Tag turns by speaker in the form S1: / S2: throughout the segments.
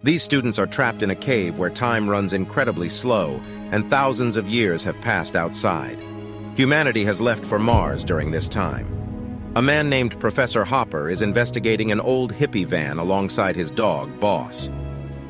S1: These students are trapped in a cave where time runs incredibly slow, and thousands of years have passed outside. Humanity has left for Mars during this time. A man named Professor Hopper is investigating an old hippie van alongside his dog, Boss.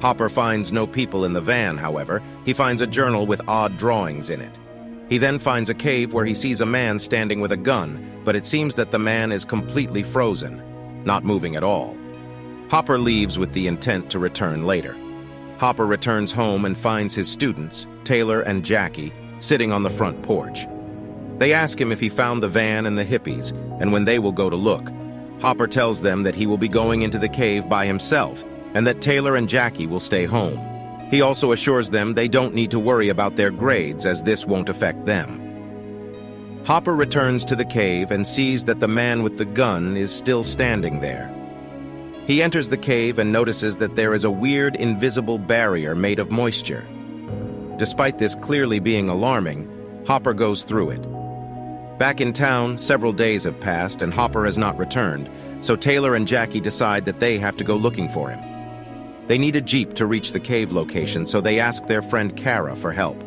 S1: Hopper finds no people in the van, however. He finds a journal with odd drawings in it. He then finds a cave where he sees a man standing with a gun, but it seems that the man is completely frozen, not moving at all. Hopper leaves with the intent to return later. Hopper returns home and finds his students, Taylor and Jackie, sitting on the front porch. They ask him if he found the van and the hippies, and when they will go to look. Hopper tells them that he will be going into the cave by himself, and that Taylor and Jackie will stay home. He also assures them they don't need to worry about their grades, as this won't affect them. Hopper returns to the cave and sees that the man with the gun is still standing there. He enters the cave and notices that there is a weird invisible barrier made of moisture. Despite this clearly being alarming, Hopper goes through it. Back in town, several days have passed and Hopper has not returned, so Taylor and Jackie decide that they have to go looking for him. They need a jeep to reach the cave location, so they ask their friend Kara for help.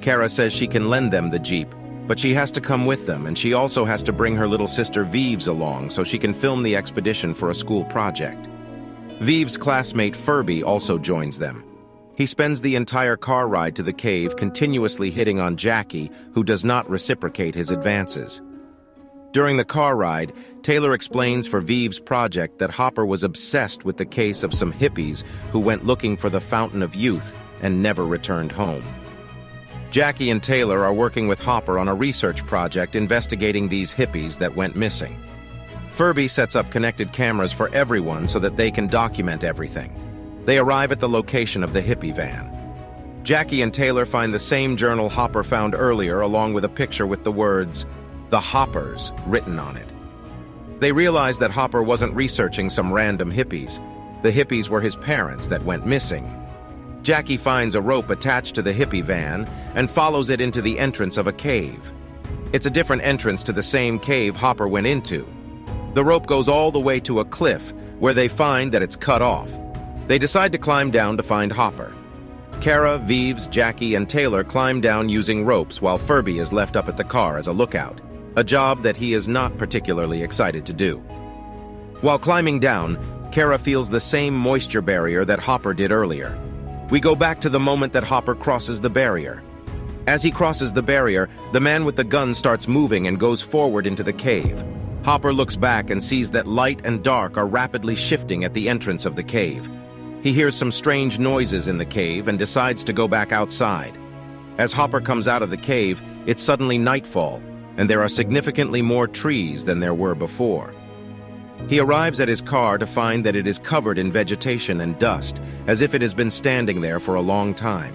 S1: Kara says she can lend them the jeep, but she has to come with them, and she also has to bring her little sister Vives along so she can film the expedition for a school project. Vives' classmate Furby also joins them. He spends the entire car ride to the cave continuously hitting on Jackie, who does not reciprocate his advances. During the car ride, Taylor explains for Vives' project that Hopper was obsessed with the case of some hippies who went looking for the Fountain of Youth and never returned home. Jackie and Taylor are working with Hopper on a research project investigating these hippies that went missing. Furby sets up connected cameras for everyone so that they can document everything. They arrive at the location of the hippie van. Jackie and Taylor find the same journal Hopper found earlier, along with a picture with the words, "The Hoppers," written on it. They realize that Hopper wasn't researching some random hippies. The hippies were his parents that went missing. Jackie finds a rope attached to the hippie van and follows it into the entrance of a cave. It's a different entrance to the same cave Hopper went into. The rope goes all the way to a cliff where they find that it's cut off. They decide to climb down to find Hopper. Kara, Vives, Jackie, and Taylor climb down using ropes while Furby is left up at the car as a lookout, a job that he is not particularly excited to do. While climbing down, Kara feels the same moisture barrier that Hopper did earlier. We go back to the moment that Hopper crosses the barrier. As he crosses the barrier, the man with the gun starts moving and goes forward into the cave. Hopper looks back and sees that light and dark are rapidly shifting at the entrance of the cave. He hears some strange noises in the cave and decides to go back outside. As Hopper comes out of the cave, it's suddenly nightfall, and there are significantly more trees than there were before. He arrives at his car to find that it is covered in vegetation and dust, as if it has been standing there for a long time.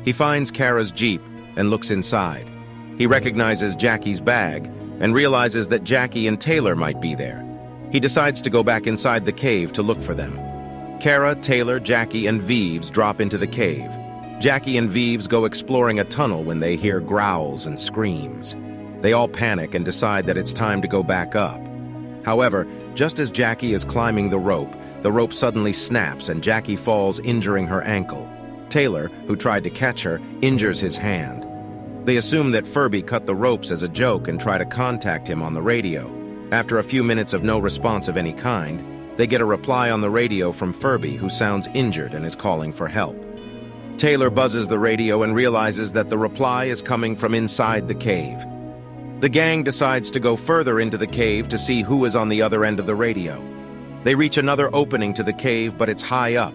S1: He finds Kara's Jeep and looks inside. He recognizes Jackie's bag and realizes that Jackie and Taylor might be there. He decides to go back inside the cave to look for them. Kara, Taylor, Jackie, and Vives drop into the cave. Jackie and Vives go exploring a tunnel when they hear growls and screams. They all panic and decide that it's time to go back up. However, just as Jackie is climbing the rope suddenly snaps and Jackie falls, injuring her ankle. Taylor, who tried to catch her, injures his hand. They assume that Furby cut the ropes as a joke and try to contact him on the radio. After a few minutes of no response of any kind, they get a reply on the radio from Furby, who sounds injured and is calling for help. Taylor buzzes the radio and realizes that the reply is coming from inside the cave. The gang decides to go further into the cave to see who is on the other end of the radio. They reach another opening to the cave, but it's high up.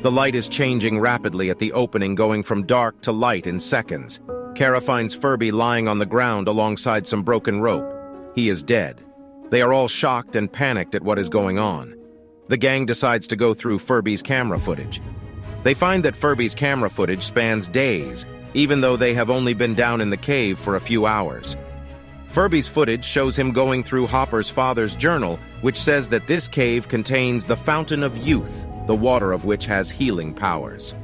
S1: The light is changing rapidly at the opening, going from dark to light in seconds. Kara finds Furby lying on the ground alongside some broken rope. He is dead. They are all shocked and panicked at what is going on. The gang decides to go through Furby's camera footage. They find that Furby's camera footage spans days, even though they have only been down in the cave for a few hours. Furby's footage shows him going through Hopper's father's journal, which says that this cave contains the Fountain of Youth, the water of which has healing powers.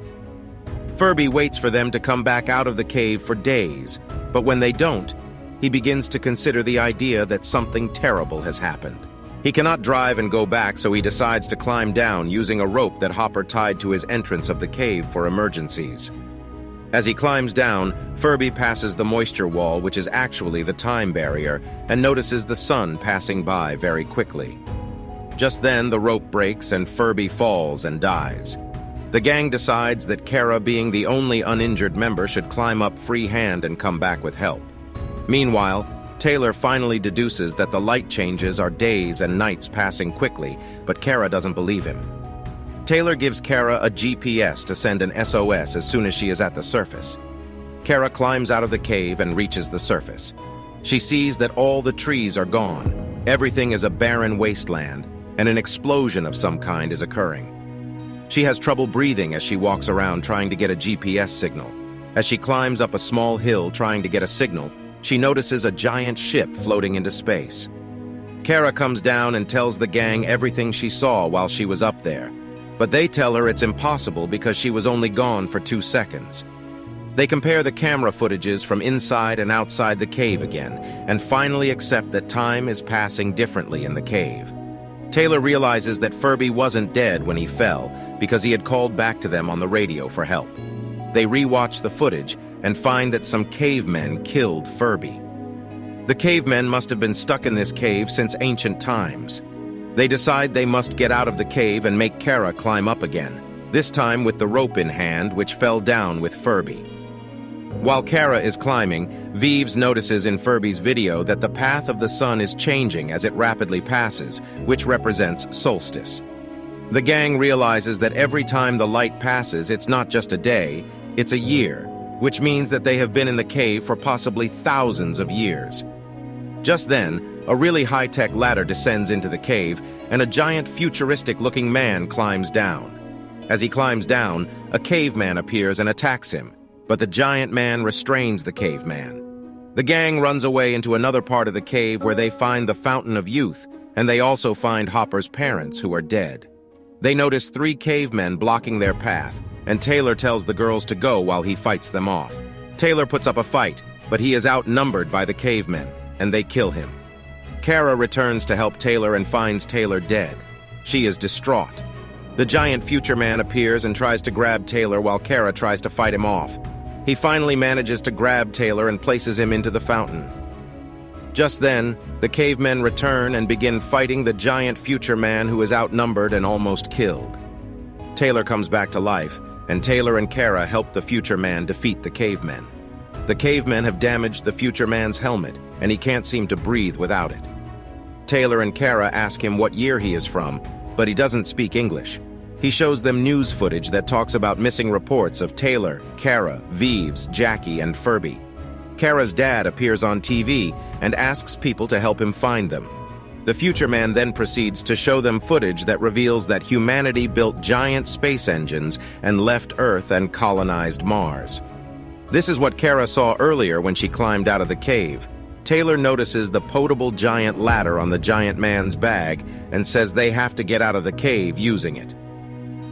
S1: Furby waits for them to come back out of the cave for days, but when they don't, he begins to consider the idea that something terrible has happened. He cannot drive and go back, so he decides to climb down using a rope that Hopper tied to his entrance of the cave for emergencies. As he climbs down, Furby passes the moisture wall, which is actually the time barrier, and notices the sun passing by very quickly. Just then, the rope breaks and Furby falls and dies. The gang decides that Kara, being the only uninjured member, should climb up free-hand and come back with help. Meanwhile, Taylor finally deduces that the light changes are days and nights passing quickly, but Kara doesn't believe him. Taylor gives Kara a GPS to send an SOS as soon as she is at the surface. Kara climbs out of the cave and reaches the surface. She sees that all the trees are gone. Everything is a barren wasteland, and an explosion of some kind is occurring. She has trouble breathing as she walks around trying to get a GPS signal. As she climbs up a small hill trying to get a signal, she notices a giant ship floating into space. Kara comes down and tells the gang everything she saw while she was up there, but they tell her it's impossible because she was only gone for 2 seconds. They compare the camera footages from inside and outside the cave again, and finally accept that time is passing differently in the cave. Taylor realizes that Furby wasn't dead when he fell because he had called back to them on the radio for help. They re-watch the footage and find that some cavemen killed Furby. The cavemen must have been stuck in this cave since ancient times. They decide they must get out of the cave and make Kara climb up again, this time with the rope in hand, which fell down with Furby. While Kara is climbing, Vives notices in Furby's video that the path of the sun is changing as it rapidly passes, which represents solstice. The gang realizes that every time the light passes, it's not just a day, it's a year, which means that they have been in the cave for possibly thousands of years. Just then, a really high-tech ladder descends into the cave, and a giant futuristic-looking man climbs down. As he climbs down, a caveman appears and attacks him, but the giant man restrains the caveman. The gang runs away into another part of the cave where they find the Fountain of Youth, and they also find Hopper's parents, who are dead. They notice 3 cavemen blocking their path, and Taylor tells the girls to go while he fights them off. Taylor puts up a fight, but he is outnumbered by the cavemen, and they kill him. Kara returns to help Taylor and finds Taylor dead. She is distraught. The giant future man appears and tries to grab Taylor while Kara tries to fight him off. He finally manages to grab Taylor and places him into the fountain. Just then, the cavemen return and begin fighting the giant future man who is outnumbered and almost killed. Taylor comes back to life, and Taylor and Kara help the future man defeat the cavemen. The cavemen have damaged the future man's helmet, and he can't seem to breathe without it. Taylor and Kara ask him what year he is from, but he doesn't speak English. He shows them news footage that talks about missing reports of Taylor, Kara, Vives, Jackie, and Furby. Kara's dad appears on TV and asks people to help him find them. The future man then proceeds to show them footage that reveals that humanity built giant space engines and left Earth and colonized Mars. This is what Kara saw earlier when she climbed out of the cave. Taylor notices the potable giant ladder on the giant man's bag and says they have to get out of the cave using it.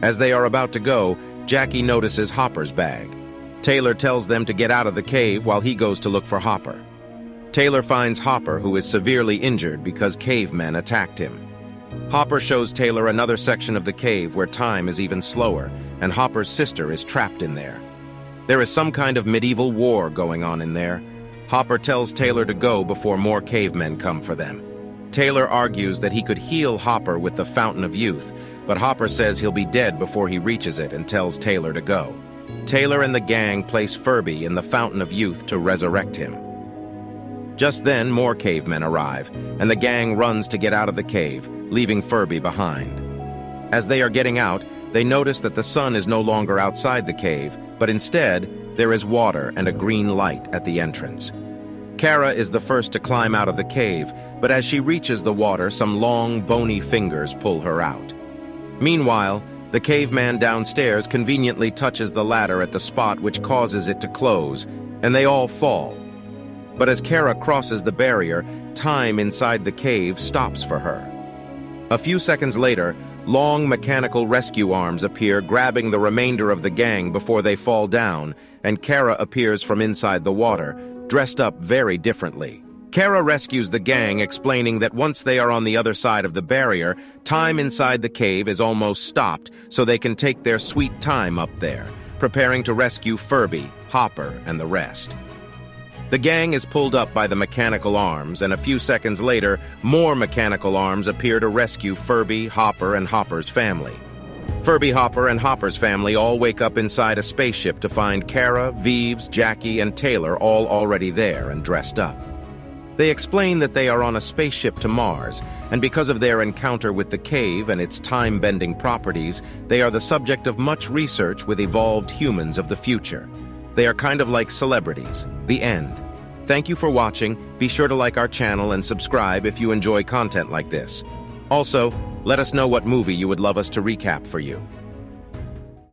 S1: As they are about to go, Jackie notices Hopper's bag. Taylor tells them to get out of the cave while he goes to look for Hopper. Taylor finds Hopper, who is severely injured because cavemen attacked him. Hopper shows Taylor another section of the cave where time is even slower, and Hopper's sister is trapped in there. There is some kind of medieval war going on in there. Hopper tells Taylor to go before more cavemen come for them. Taylor argues that he could heal Hopper with the Fountain of Youth, but Hopper says he'll be dead before he reaches it and tells Taylor to go. Taylor and the gang place Furby in the Fountain of Youth to resurrect him. Just then, more cavemen arrive, and the gang runs to get out of the cave, leaving Furby behind. As they are getting out, they notice that the sun is no longer outside the cave, but instead, there is water and a green light at the entrance. Kara is the first to climb out of the cave, but as she reaches the water, some long, bony fingers pull her out. Meanwhile, the caveman downstairs conveniently touches the ladder at the spot which causes it to close, and they all fall. But as Kara crosses the barrier, time inside the cave stops for her. A few seconds later, long mechanical rescue arms appear, grabbing the remainder of the gang before they fall down, and Kara appears from inside the water, dressed up very differently. Kara rescues the gang, explaining that once they are on the other side of the barrier, time inside the cave is almost stopped, so they can take their sweet time up there, preparing to rescue Furby, Hopper, and the rest. The gang is pulled up by the mechanical arms, and a few seconds later, more mechanical arms appear to rescue Furby, Hopper, and Hopper's family. Furby, Hopper, and Hopper's family all wake up inside a spaceship to find Kara, Vives, Jackie, and Taylor all already there and dressed up. They explain that they are on a spaceship to Mars, and because of their encounter with the cave and its time-bending properties, they are the subject of much research with evolved humans of the future. They are kind of like celebrities. The end. Thank you for watching. Be sure to like our channel and subscribe if you enjoy content like this. Also, let us know what movie you would love us to recap for you.